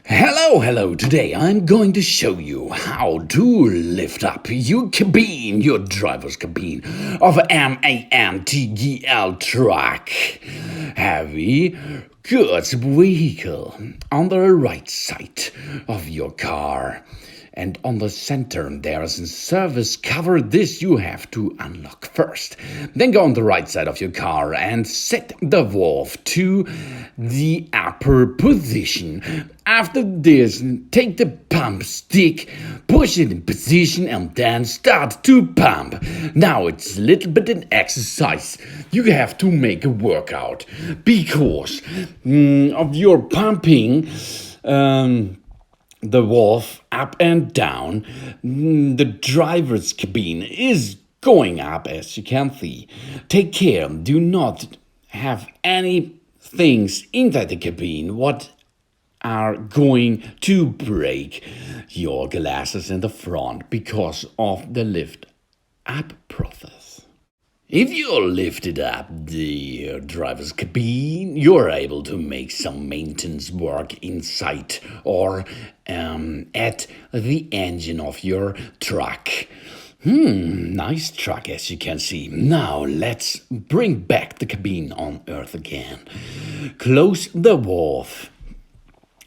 Hello, today I'm going to show you how to lift up your cabin, your driver's cabin of a MAN TGL truck, heavy goods vehicle, on the right side of your car. And on the center there is a service cover. This you have to unlock first. Then go on the right side of your car and set the valve to the upper position. After this, take the pump stick, push it in position and then start to pump. Now it's a little bit an exercise. You have to make a workout because of your pumping the valve up and down. The driver's cabin is going up, as you can see. Take care, do not have any things inside the cabin what are going to break your glasses in the front because of the lift up process. If you lifted up the driver's cabin, you're able to make some maintenance work inside or at the engine of your truck. Nice truck, as you can see. Now let's bring back the cabin on earth again. Close the valve.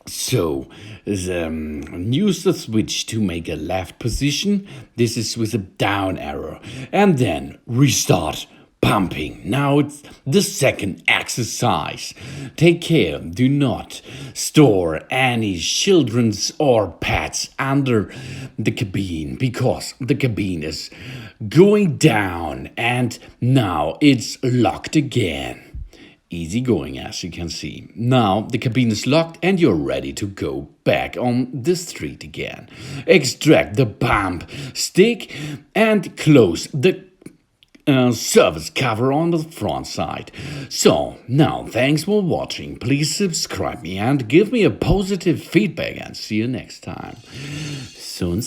So, use the switch to make a left position. This is with a down arrow. And then restart pumping. Now it's the second exercise. Take care, do not store any children's or pets under the cabin because the cabin is going down and now it's locked again. Easy going, as you can see. Now the cabin is locked and you're ready to go back on the street again. Extract the pump stick and close the service cover on the front side. So now thanks for watching. Please subscribe me and give me a positive feedback and see you next time. Soon.